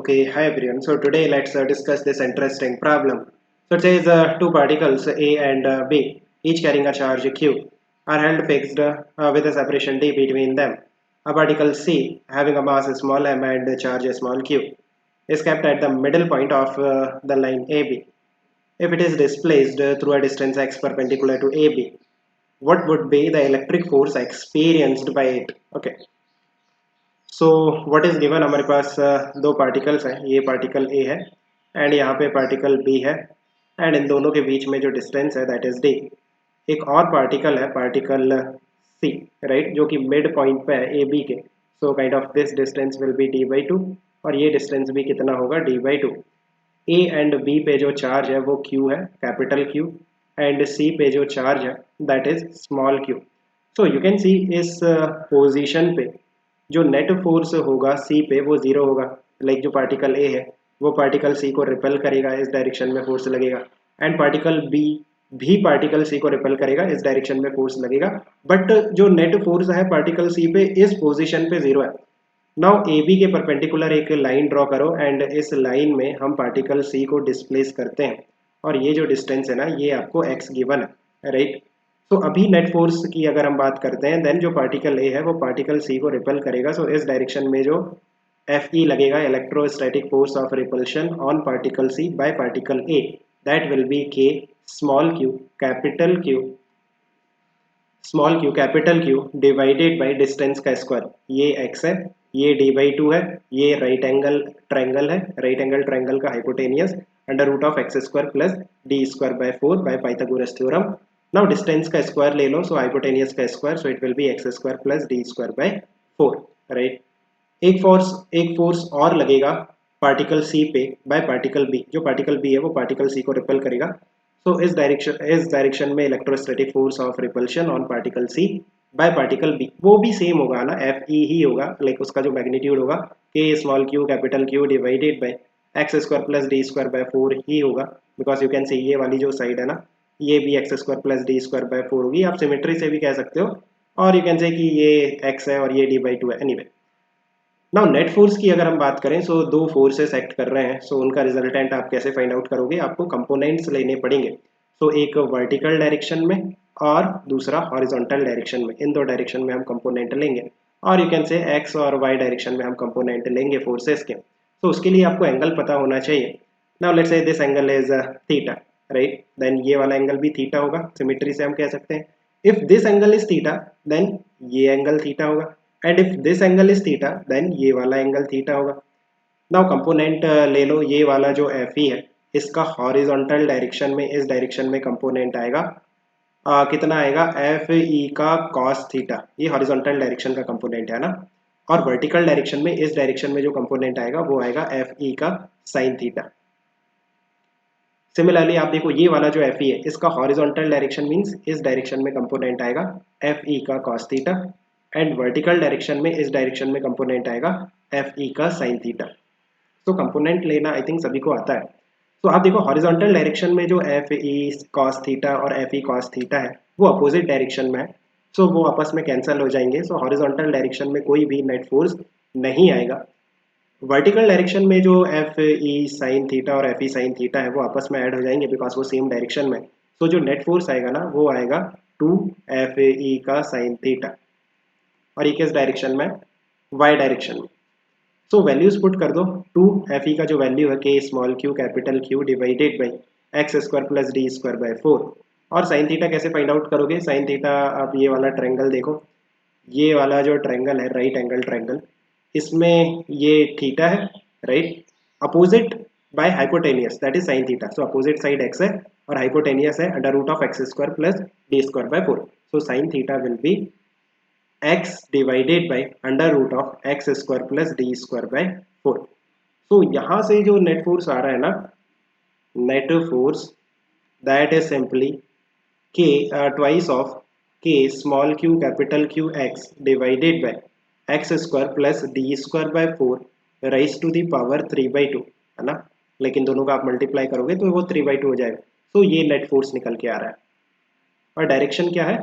Okay, hi everyone. So today let's discuss this interesting problem. So it says two particles A and B, each carrying a charge Q, are held fixed with a separation D between them. A particle C, having a mass small m and a charge small q, is kept at the middle point of the line AB. If it is displaced through a distance x perpendicular to AB, what would be the electric force experienced by it? Okay. So what is given हमारे पास दो particles हैं ये particle A है and यहाँ पे particle B है and in दोनों के बीच में जो डिस्टेंस है दैट इज डी एक और पार्टिकल है पार्टिकल सी राइट जो कि मिड पॉइंट पे है ए बी के so kind of this distance will be D by two और ये डिस्टेंस भी कितना होगा D by two A and B पे जो चार्ज है वो क्यू है कैपिटल क्यू एंड सी पे जो चार्ज है that is small Q so you can सी इस पोजीशन पे जो नेट फोर्स होगा सी पे वो जीरो होगा लाइक जो पार्टिकल ए है वो पार्टिकल सी को रिपेल करेगा इस डायरेक्शन में फोर्स लगेगा एंड पार्टिकल बी भी पार्टिकल सी को रिपेल करेगा इस डायरेक्शन में फोर्स लगेगा बट जो नेट फोर्स है पार्टिकल सी पे इस पोजीशन पे जीरो है नाउ ए बी के परपेंडिकुलर एक लाइन ड्रॉ करो एंड इस लाइन में हम पार्टिकल सी को डिस्प्लेस करते हैं और ये जो डिस्टेंस है ना ये आपको एक्स गिवन है राइट तो अभी नेट फोर्स की अगर हम बात करते हैं देन जो पार्टिकल ए है वो पार्टिकल सी को रिपेल करेगा सो इस डायरेक्शन में जो एफ ई लगेगा electrostatic force of repulsion on particle C by particle A that will be k small Q capital q divided by distance का स्क्वायर ये एक्स है ये डी बाई टू है ये राइट एंगल ट्रायंगल है right angle triangle का hypotenuse under root of x square plus D square by four by Pythagoras theorem now distance का square ले लो सो हाइपोटेनियस का square so it will be x square plus D square by four right एक force और लगेगा particle सी पे bye particle B जो particle B है वो पार्टिकल सी को रिपेल करेगा सो इस डायरेक्शन में electrostatic force of repulsion on particle C by particle B वो भी सेम होगा ना एफ ई ही होगा लाइक उसका जो मैग्नीट्यूड होगा k small Q capital q divided by x square plus D square by four ही होगा बिकॉज यू कैन सी ये वाली जो साइड है ना ये भी x square plus D square by four होगी आप सिमेट्री से भी कह सकते हो और यू कैन से कि ये एक्स है और ये डी बाई टू है एनीवे नाउ नेट फोर्स की अगर हम बात करें सो दो फोर्सेस एक्ट कर रहे हैं सो उनका रिजल्टेंट आप कैसे फाइंड आउट करोगे आपको कंपोनेंट्स लेने पड़ेंगे सो एक वर्टिकल डायरेक्शन में और दूसरा हॉरिजॉन्टल डायरेक्शन में इन दो डायरेक्शन में हम कंपोनेंट लेंगे और यू कैन से एक्स और वाई डायरेक्शन में हम कंपोनेंट लेंगे फोर्सेस के तो उसके लिए आपको एंगल पता होना चाहिए now let's say this angle is theta right then ये वाला एंगल भी थीटा होगा सिमेट्री से हम कह सकते हैं if this angle is theta then ये एंगल थीटा होगा and if this angle is theta then ये वाला एंगल थीटा होगा नाउ कंपोनेंट ले लो ये वाला जो एफ ई है इसका हॉरिजॉन्टल डायरेक्शन में इस डायरेक्शन में कंपोनेंट आएगा कितना आएगा एफ ई का कॉस थीटा ये हॉरिजॉन्टल डायरेक्शन का कंपोनेंट है ना और वर्टिकल डायरेक्शन में इस डायरेक्शन में जो कंपोनेंट आएगा वो आएगा एफ ई का साइन थीटा सिमिलरली आप देखो ये वाला जो एफ ई है इसका हॉरिजॉन्टल डायरेक्शन मींस इस डायरेक्शन में कंपोनेंट आएगा एफ ई का cos theta and vertical direction में इस डायरेक्शन में कंपोनेंट आएगा एफ ई का साइन थीटा तो कंपोनेंट लेना आई थिंक सभी को आता है तो आप देखो हॉरिजॉन्टल डायरेक्शन में जो एफ ई कॉस थीटा और एफ ई कॉस थीटा है वो अपोजिट डायरेक्शन में है सो वो आपस में कैंसिल हो जाएंगे सो हॉरिजॉन्टल डायरेक्शन में कोई भी नेट फोर्स नहीं आएगा वर्टिकल डायरेक्शन में जो एफ ई साइन थीटा और एफ ई साइन थीटा है वो आपस में ऐड हो जाएंगे बिकॉज वो सेम डायरेक्शन में तो जो नेट फोर्स आएगा ना वो आएगा टू एफ ई का साइन थीटा और ये किस डायरेक्शन में वाई डायरेक्शन में सो वैल्यूज पुट कर दो टू एफ ई का जो वैल्यू है के small Q capital q divided by x square plus D square by four और साइन थीटा कैसे फाइंड आउट करोगे साइन थीटा आप ये वाला ट्रायंगल देखो ये वाला जो ट्रायंगल है राइट एंगल ट्रायंगल इसमें ये थीटा है right opposite by hypotenuse that is sine theta so opposite side X है और हाइपोटेनियस है under root of x square plus D square by four so sine theta will be x divided by under root of x square plus D square by four तो यहाँ से जो net force आ रहा है ना net force that is simply K twice of K small Q capital Q x divided by x square plus D square by four raise to the power three by two है ना लेकिन दोनों का आप multiply करोगे तो वो three by to हो जाएगा तो ये नेट फोर्स निकल के आ रहा है और डायरेक्शन क्या है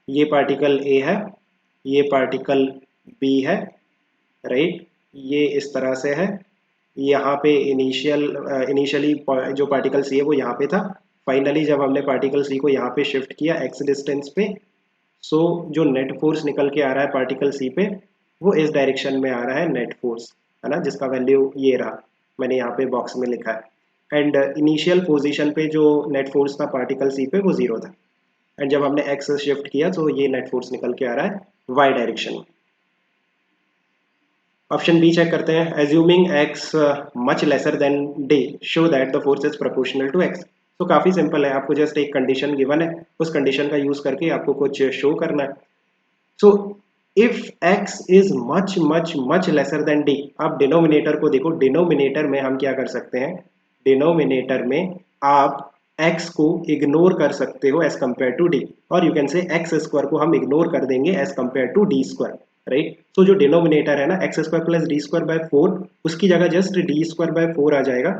ये पार्टिकल ए है ये पार्टिकल बी है राइट ये इस तरह से है। यहाँ पे इनिशियली जो पार्टिकल सी है वो यहाँ पे था। फाइनली जब हमने पार्टिकल सी को यहाँ पे शिफ्ट किया एक्स डिस्टेंस पे, सो जो नेट फोर्स निकल के आ रहा है पार्टिकल सी पे वो इस डायरेक्शन में आ रहा है नेट फोर्स, है ना, जिसका वैल्यू ये रहा, मैंने यहाँ पे बॉक्स में लिखा है। एंड इनिशियल पोजीशन पे जो नेट फोर्स था पार्टिकल सी पे वो 0 था। एंड जब हमने एक्स शिफ्ट किया तो ये नेट फोर्स निकल के आ रहा है वाई डायरेक्शन में। ऑप्शन बी चेक करते हैं। Assuming X much lesser than D show that the force is proportional to X. तो काफ़ी सिंपल है, आपको जस्ट एक कंडीशन गिवन है, उस कंडीशन का यूज़ करके आपको कुछ शो करना है। So if x is much much much lesser then d, आप डिनोमिनेटर को देखो, डिनोमिनेटर में हम क्या कर सकते हैं, डिनोमिनेटर में आप x को इग्नोर कर सकते हो एज कंपेयर टू d, और you can say x square को हम इग्नोर कर देंगे as compared to d square, right. So जो डिनोमिनेटर है ना x square plus D square by 4, उसकी जगह जस्ट डी स्क्वायर बाय 4 आ जाएगा,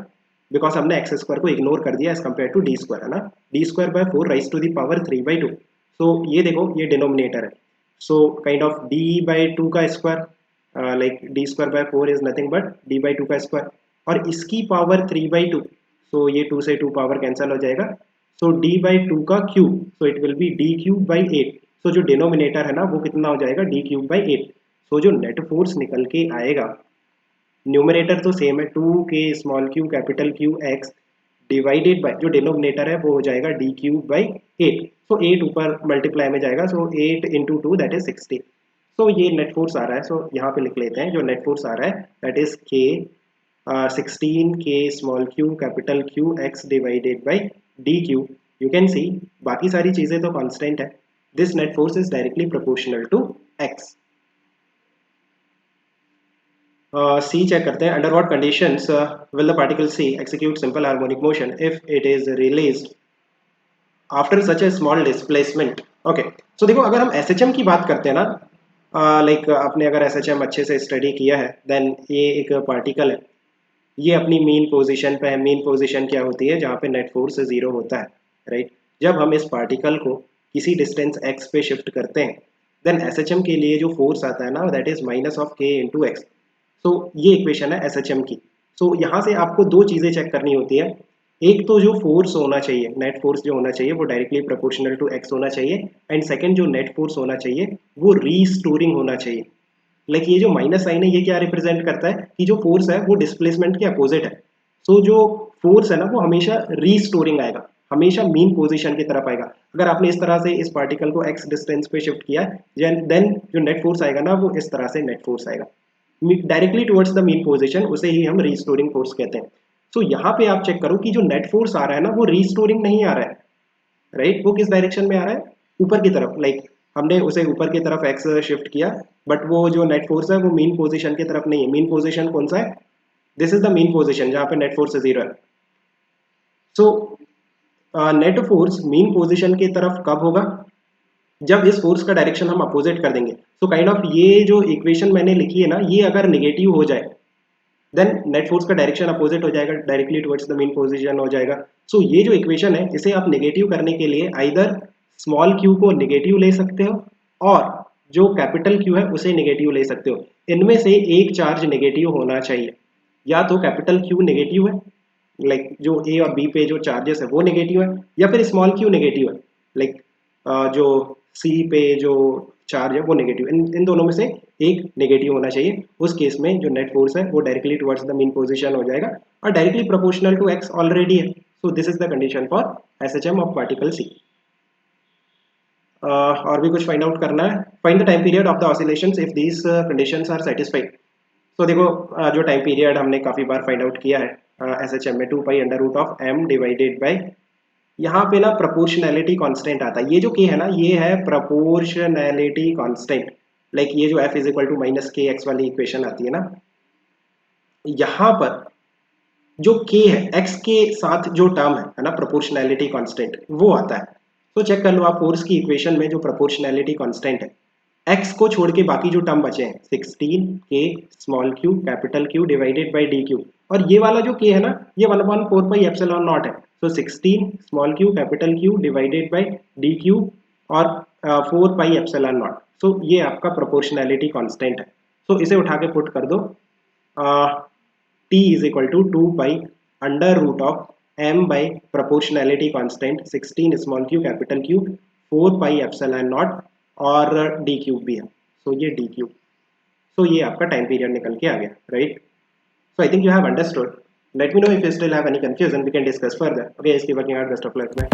बिकॉज हमने एक्स स्क्वायर को इग्नोर कर दिया as compared to d square, है ना। D square by 4 raise to the power 3/2। सो ये देखो ये डिनोमिनेटर है। So kind of d by 2 का square, like d square by 4 is nothing but d by 2 का स्क्वायर, और इसकी पावर 3/2। सो ये 2 से 2 पावर कैंसिल हो जाएगा। सो d by 2 का cube, so it will be d cube by 8। सो जो डिनोमिनेटर है ना वो कितना हो जाएगा, d क्यूब बाई 8। सो जो नेट फोर्स निकल के आएगा, न्यूमरेटर तो सेम है 2k small Q capital Q x divided bye जो डिनोमिनेटर है वो हो जाएगा डी क्यूब बाई 8। सो 8 ऊपर मल्टीप्लाई में जाएगा, सो 8 इंटू 2 दैट इज 60। सो ये नेट फोर्स आ रहा है। सो यहाँ पे लिख लेते हैं जो नेट फोर्स आ रहा है दैट इज के 16k small Q capital Q x divided by d q. You can see बाकी सारी चीज़ें तो कांस्टेंट है। This net force is directly proportional to x. See check करते हैं। Under what conditions will the particle C execute simple harmonic motion if it is released after such a small displacement. Okay, so देखो अगर हम SHM की बात करते हैं ना, लाइक आपने अगर एसएचएम अच्छे से स्टडी किया है, देन ये एक पार्टिकल है, ये अपनी मीन पोजीशन पे है। मीन पोजीशन क्या होती है, जहाँ पे नेट फोर्स 0 होता है, राइट। जब हम इस पार्टिकल को किसी डिस्टेंस x पे शिफ्ट करते हैं, देन एसएचएम के लिए जो फोर्स आता है ना that is minus of k into x. So ये इक्वेशन है एसएचएम की। सो यहाँ से आपको दो चीज़ें चेक करनी होती है। एक तो जो फोर्स होना चाहिए, नेट फोर्स जो होना चाहिए वो डायरेक्टली प्रोपोर्शनल टू एक्स होना चाहिए, एंड सेकंड जो नेट फोर्स होना चाहिए वो रीस्टोरिंग होना चाहिए। लाइक ये जो माइनस साइन है ये क्या रिप्रेजेंट करता है कि जो फोर्स है वो डिस्प्लेसमेंट के अपोजिट है। सो जो फोर्स है ना वो हमेशा रीस्टोरिंग आएगा, हमेशा मीन पोजीशन की तरफ आएगा। अगर आपने इस तरह से इस पार्टिकल को एक्स डिस्टेंस पे शिफ्ट किया, देन जो नेट फोर्स आएगा ना वो इस तरह से नेट फोर्स आएगा directly towards the mean position, उसे ही हम रीस्टोरिंग फोर्स कहते हैं। सो यहाँ पे आप चेक करो कि जो नेट फोर्स आ रहा है ना वो रीस्टोरिंग नहीं आ रहा है, राइट। वो किस डायरेक्शन में आ रहा है, ऊपर की तरफ। लाइक हमने उसे ऊपर की तरफ एक्स शिफ्ट किया, बट वो जो नेट फोर्स है वो मीन पोजीशन की तरफ नहीं है। मीन पोजीशन कौन सा है, this is the mean position जहाँ पे नेट फोर्स 0 है। So net force mean position की तरफ कब होगा, जब इस फोर्स का डायरेक्शन हम अपोजिट कर देंगे। सो काइंड ऑफ ये जो इक्वेशन मैंने लिखी है ना ये अगर निगेटिव हो जाए, देन नेट फोर्स का डायरेक्शन अपोजिट हो जाएगा, directly towards the mean position हो जाएगा। सो ये जो इक्वेशन है इसे आप नेगेटिव करने के लिए आइदर स्मॉल क्यू को नेगेटिव ले सकते हो, और जो कैपिटल क्यू है उसे नेगेटिव ले सकते हो। इनमें से एक चार्ज नेगेटिव होना चाहिए, या तो कैपिटल क्यू नेगेटिव है, लाइक जो ए और बी पे जो चार्जेस है वो नेगेटिव है, या फिर स्मॉल क्यू नेगेटिव है, लाइक जो सी पे जो चार्ज है वो नेगेटिव। इन दोनों में से एक नेगेटिव होना चाहिए। उस केस में जो नेट फोर्स है वो directly towards the mean position हो जाएगा और directly proportional to x already है। So this is the condition for SHM of particle C. और भी कुछ फाइंड आउट करना है। Find the time period of the oscillations if these conditions are satisfied. तो देखो जो टाइम पीरियड हमने काफ़ी बार फाइंड आउट किया है एसएचएम में 2 pi under root of M divided by, यहाँ पे ना प्रोपोर्शनैलिटी कांस्टेंट आता है। ये जो के है ना ये है प्रोपोर्शनैलिटी कांस्टेंट। लाइक ये जो f is equal to minus K X वाली इक्वेशन आती है ना, यहाँ पर जो k है x के साथ जो टर्म है ना प्रोपोर्शनैलिटी कांस्टेंट वो आता है। तो चेक कर लो आप फोर्स की इक्वेशन में जो प्रोपोर्शनैलिटी कांस्टेंट है, x को छोड़ के बाकी जो टर्म बचे हैं 16k small Q capital q divided by d Q, और ये वाला जो k है ना ये 1/4 पाई एप्सिलॉन नॉट है। तो 16 small Q capital q divided by d Q और 4 पाई एप्सिलॉन नॉट। सो ये आपका प्रोपोर्शनैलिटी कांस्टेंट है। सो इसे उठा के पुट कर दो, t is equal to 2 by under root of m by proportionality constant 16 small q capital Q 4 pi epsilon naught और d क्यूब भी है. So ये d क्यूब. So ये आपका टाइम पीरियड निकल के आ गया, right? So I think you have understood. Let me know if you still have any confusion. We can discuss further. Okay, is working out. Best of luck, man.